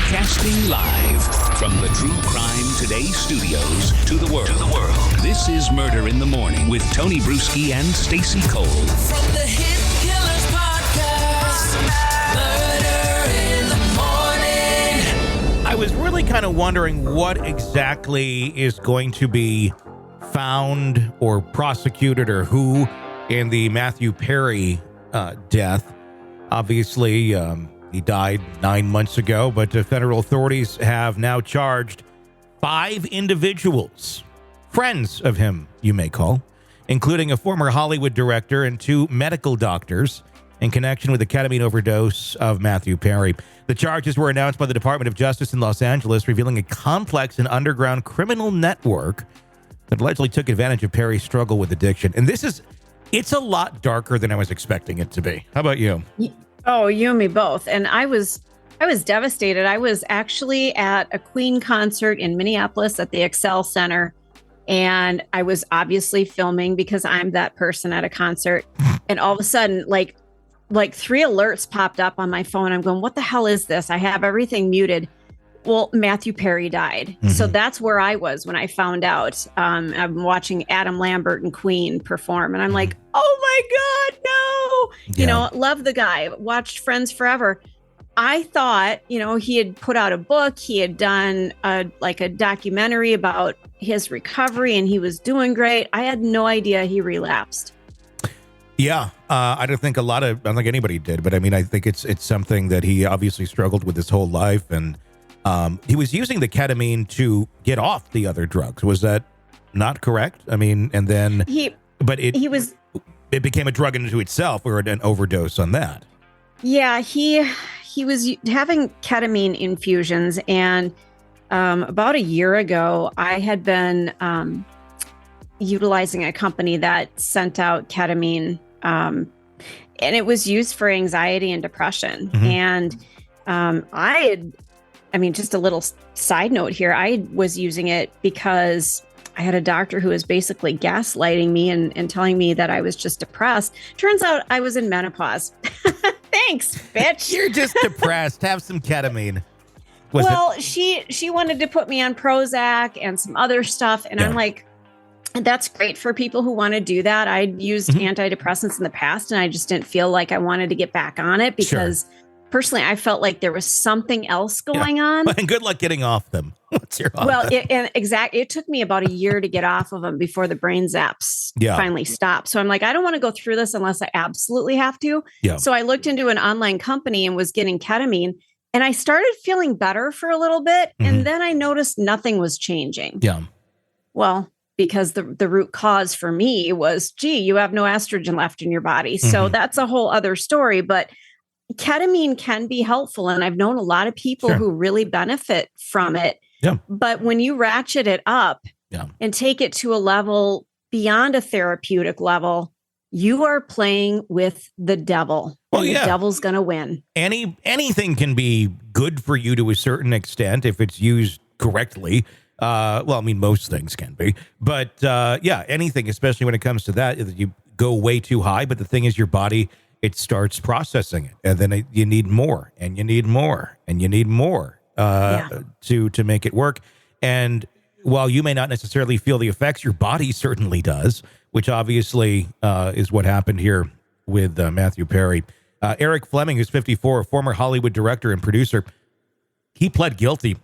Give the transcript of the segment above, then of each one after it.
Broadcasting live from the True Crime Today studios to the world. This is Murder in the Morning with Tony Bruschi and Stacey Cole. From the Hit Killers Podcast, Murder in the Morning. I was really kind of wondering what exactly is going to be found or prosecuted or who in the Matthew Perry death. Obviously, he died 9 months ago, but federal authorities have now charged 5 individuals, friends of him, you may call, including a former Hollywood director and 2 medical doctors in connection with the ketamine overdose of Matthew Perry. The charges were announced by the Department of Justice in Los Angeles, revealing a complex and underground criminal network that allegedly took advantage of Perry's struggle with addiction. And it's a lot darker than I was expecting it to be. How about you? Oh, you and me both. And I was devastated. I was actually at a Queen concert in Minneapolis at the Excel Center. And I was obviously filming because I'm that person at a concert. And all of a sudden, like 3 alerts popped up on my phone. I'm going, what the hell is this? I have everything muted. Well, Matthew Perry died. Mm-hmm. So that's where I was when I found out. I'm watching Adam Lambert and Queen perform. And I'm like, oh my God, no. Yeah. You know, love the guy. Watched Friends forever. I thought, he had put out a book. He had done a documentary about his recovery and he was doing great. I had no idea he relapsed. Yeah, I don't think anybody did. But I mean, I think it's something that he obviously struggled with his whole life. And he was using the ketamine to get off the other drugs. Was that not correct? I mean, and then it became a drug into itself or an overdose on that. Yeah, he was having ketamine infusions. And about a year ago, I had been utilizing a company that sent out ketamine. And it was used for anxiety and depression. Mm-hmm. And just a little side note here. I was using it because I had a doctor who was basically gaslighting me and telling me that I was just depressed. Turns out I was in menopause. Thanks, bitch. You're just depressed. Have some ketamine. She wanted to put me on Prozac and some other stuff. And I'm like, that's great for people who want to do that. I'd used antidepressants in the past and I just didn't feel like I wanted to get back on it because personally, I felt like there was something else going on. And good luck getting off them. What's your it took me about a year to get off of them before the brain zaps finally stopped. So I'm like, I don't want to go through this unless I absolutely have to. Yeah. So I looked into an online company and was getting ketamine and I started feeling better for a little bit. Mm-hmm. And then I noticed nothing was changing. Yeah. Well, because the root cause for me was, you have no estrogen left in your body. Mm-hmm. So that's a whole other story. But ketamine can be helpful. And I've known a lot of people who really benefit from it. Yeah. But when you ratchet it up and take it to a level beyond a therapeutic level, you are playing with the devil. Well, the devil's going to win. Anything can be good for you to a certain extent if it's used correctly. Most things can be. But anything, especially when it comes to that, you go way too high. But the thing is, your body, it starts processing it, and then you need more, and you need more, and you need more to make it work. And while you may not necessarily feel the effects, your body certainly does, which obviously is what happened here with Matthew Perry. Erik Fleming, who's 54, a former Hollywood director and producer, he pled guilty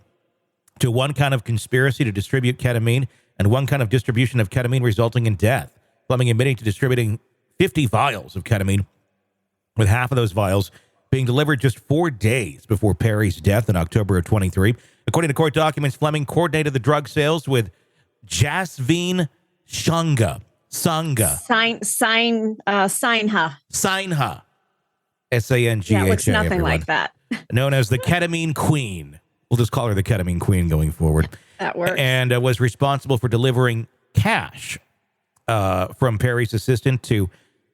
to 1 count of conspiracy to distribute ketamine and 1 count of distribution of ketamine resulting in death. Fleming admitting to distributing 50 vials of ketamine, with half of those vials being delivered just 4 days before Perry's death in October of 23. According to court documents, Fleming coordinated the drug sales with Jasveen Sangha. Sangha. Sangha. S-A-N-G-H-A. Yeah, it looks nothing everyone. like that. Known as the Ketamine Queen. We'll just call her the Ketamine Queen going forward. That works. And was responsible for delivering cash from Perry's assistant to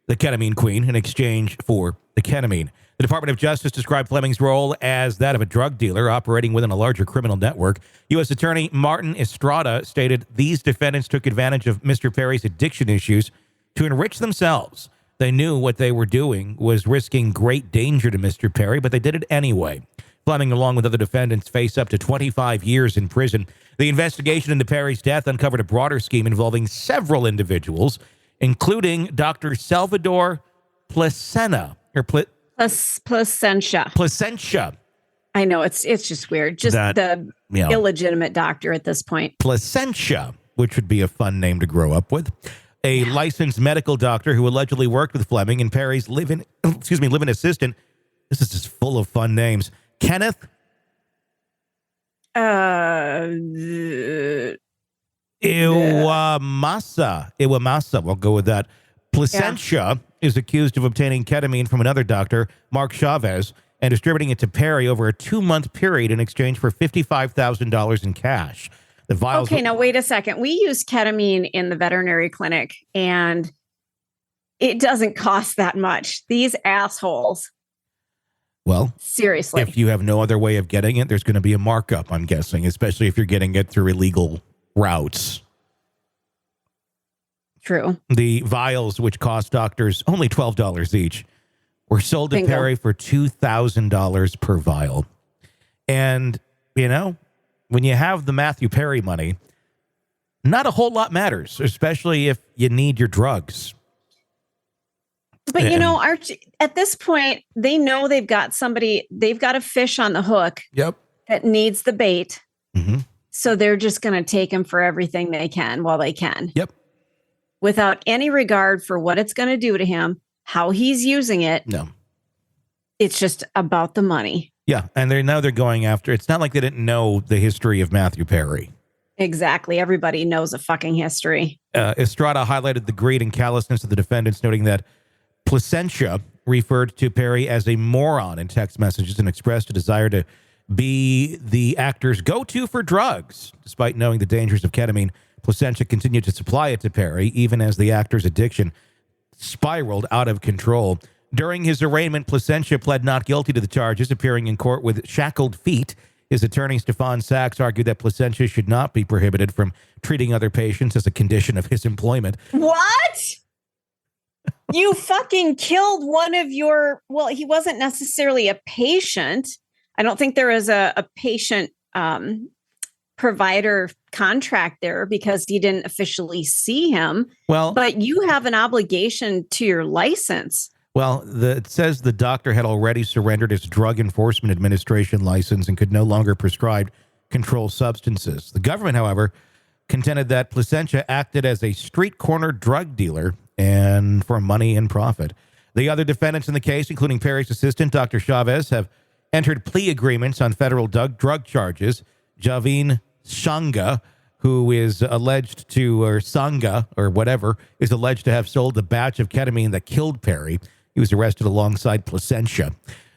the Ketamine Queen in exchange for the ketamine. The Department of Justice described Fleming's role as that of a drug dealer operating within a larger criminal network. U.S. Attorney Martin Estrada stated these defendants took advantage of Mr. Perry's addiction issues to enrich themselves. They knew what they were doing was risking great danger to Mr. Perry, but they did it anyway. Fleming, along with other defendants, face up to 25 years in prison. The investigation into Perry's death uncovered a broader scheme involving several individuals, including Dr. Salvador Placentia. Placentia. I know, it's just weird. Just illegitimate doctor at this point. Placentia, which would be a fun name to grow up with. A licensed medical doctor who allegedly worked with Fleming and Perry's live-in assistant. This is just full of fun names. Kenneth Iwamasa. We'll go with that. Placentia is accused of obtaining ketamine from another doctor, Mark Chavez, and distributing it to Perry over a 2-month period in exchange for $55,000 in cash. The vials. Okay, now wait a second. We use ketamine in the veterinary clinic, and it doesn't cost that much. These assholes. Well, seriously, if you have no other way of getting it, there's going to be a markup, I'm guessing, especially if you're getting it through illegal routes. True. The vials, which cost doctors only $12 each, were sold to Perry for $2,000 per vial. And, you know, when you have the Matthew Perry money, not a whole lot matters, especially if you need your drugs. But, you know, Archie, at this point, they know they've got a fish on the hook that needs the bait. Mm-hmm. So they're just going to take him for everything they can while they can. Yep. Without any regard for what it's going to do to him, how he's using it. No. It's just about the money. Yeah. And they're going after, it's not like they didn't know the history of Matthew Perry. Exactly. Everybody knows a fucking history. Estrada highlighted the greed and callousness of the defendants, noting that Placentia referred to Perry as a moron in text messages and expressed a desire to be the actor's go-to for drugs. Despite knowing the dangers of ketamine, Placentia continued to supply it to Perry, even as the actor's addiction spiraled out of control. During his arraignment, Placentia pled not guilty to the charges, appearing in court with shackled feet. His attorney, Stefan Sachs, argued that Placentia should not be prohibited from treating other patients as a condition of his employment. What? You fucking killed one of your... Well, he wasn't necessarily a patient. I don't think there is a patient provider contract there because you didn't officially see him. Well, but you have an obligation to your license. Well, it says the doctor had already surrendered his Drug Enforcement Administration license and could no longer prescribe controlled substances. The government, however, contended that Placentia acted as a street corner drug dealer and for money and profit. The other defendants in the case, including Perry's assistant, Dr. Chavez, have entered plea agreements on federal drug charges. Jasveen Sangha, who is alleged to, or Sangha, or whatever, is alleged to have sold a batch of ketamine that killed Perry. He was arrested alongside Placentia.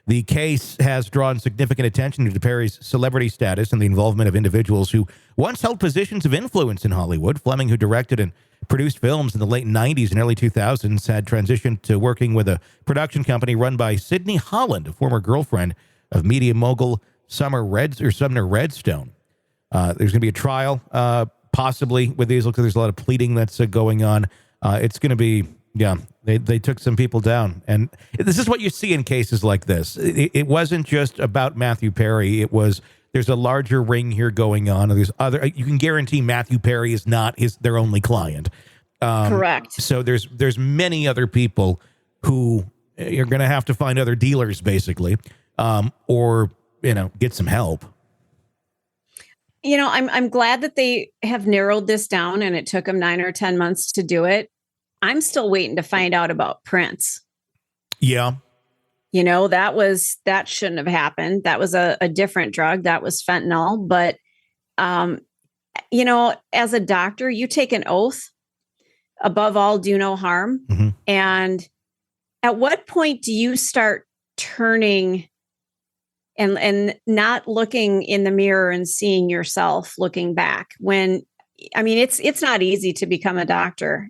The case has drawn significant attention to Perry's celebrity status and the involvement of individuals who once held positions of influence in Hollywood. Fleming, who directed and produced films in the late 90s and early 2000s, had transitioned to working with a production company run by Sydney Holland, a former girlfriend of media mogul Sumner Redstone. There's going to be a trial, possibly with these, because there's a lot of pleading that's going on. It's going to be, they took some people down. And this is what you see in cases like this. It wasn't just about Matthew Perry. It was, there's a larger ring here going on. There's other, you can guarantee Matthew Perry is not their only client. Correct. So there's many other people who you're going to have to find other dealers, basically, or, get some help. I'm glad that they have narrowed this down and it took them 9 or 10 months to do it. I'm still waiting to find out about Prince. Yeah. That shouldn't have happened. That was a different drug. That was fentanyl. But, as a doctor, you take an oath, above all, do no harm. Mm-hmm. And at what point do you start turning and not looking in the mirror and seeing yourself looking back? It's not easy to become a doctor.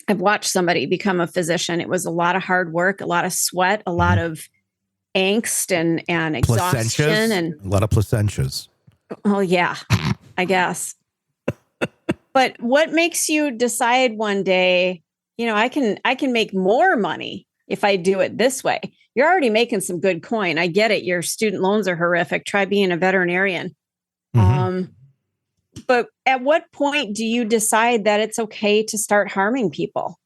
I've watched somebody become a physician. It was a lot of hard work, a lot of sweat, a lot of angst and exhaustion, and a lot of placentias. Oh yeah, I guess. But what makes you decide one day, I can make more money if I do it this way? you're already making some good coin. I get it. Your student loans are horrific. Try being a veterinarian. But at what point do you decide that it's okay to start harming people?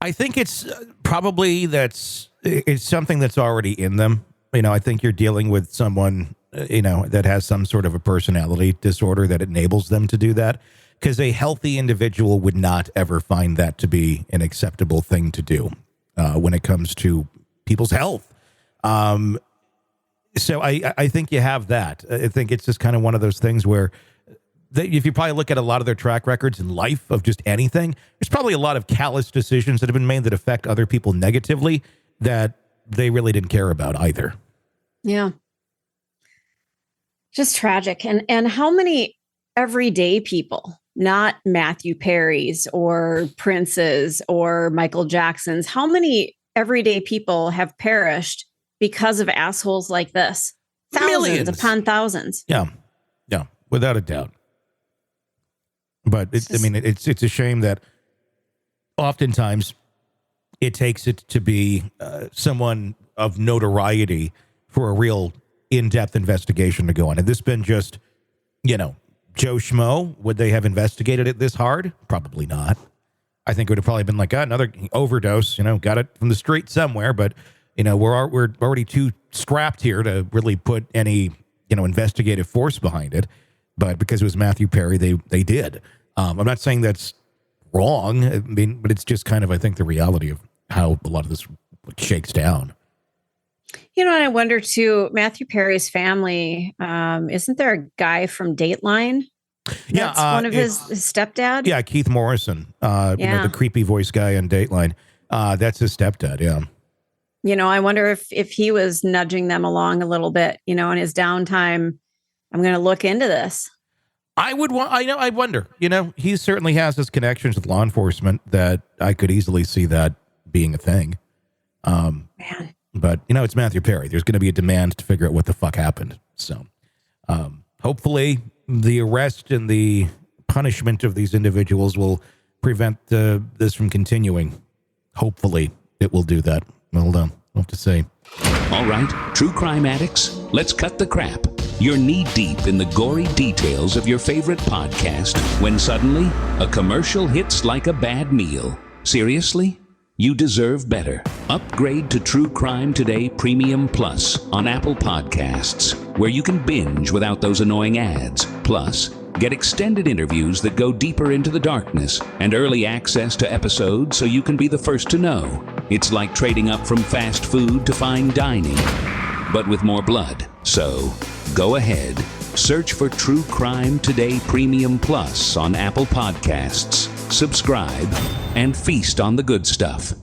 I think it's probably it's something that's already in them. I think you're dealing with someone, that has some sort of a personality disorder that enables them to do that, because a healthy individual would not ever find that to be an acceptable thing to do when it comes to people's health. So I think you have that. I think it's just kind of one of those things where if you probably look at a lot of their track records in life of just anything, there's probably a lot of callous decisions that have been made that affect other people negatively that they really didn't care about either. Yeah. Just tragic. And how many everyday people, not Matthew Perry's or Prince's or Michael Jackson's, how many everyday people have perished because of assholes like this? Thousands Millions upon thousands. Yeah, without a doubt. But it's a shame that oftentimes it takes it to be someone of notoriety for a real in-depth investigation to go on. Had this been just, Joe Schmo, would they have investigated it this hard? Probably not. I think it would have probably been like another overdose, got it from the street somewhere, but we're already too strapped here to really put any, investigative force behind it. But because it was Matthew Perry, they did. I'm not saying that's wrong. I mean, but it's just kind of, I think, the reality of how a lot of this shakes down. And I wonder too, Matthew Perry's family, isn't there a guy from Dateline? That's one of his stepdad? Yeah, Keith Morrison, the creepy voice guy on Dateline. That's his stepdad, yeah. I wonder if he was nudging them along a little bit, in his downtime. I'm going to look into this. I wonder, he certainly has his connections with law enforcement that I could easily see that being a thing. Man. But, it's Matthew Perry. There's going to be a demand to figure out what the fuck happened. So hopefully the arrest and the punishment of these individuals will prevent this from continuing. Hopefully it will do that. Well done. I'll have to say. All right, true crime addicts, let's cut the crap. You're knee-deep in the gory details of your favorite podcast when suddenly a commercial hits like a bad meal. Seriously? You deserve better. Upgrade to True Crime Today Premium Plus on Apple Podcasts, where you can binge without those annoying ads. Plus, get extended interviews that go deeper into the darkness and early access to episodes so you can be the first to know. It's like trading up from fast food to fine dining, but with more blood. So, go ahead. Search for True Crime Today Premium Plus on Apple Podcasts. Subscribe and feast on the good stuff.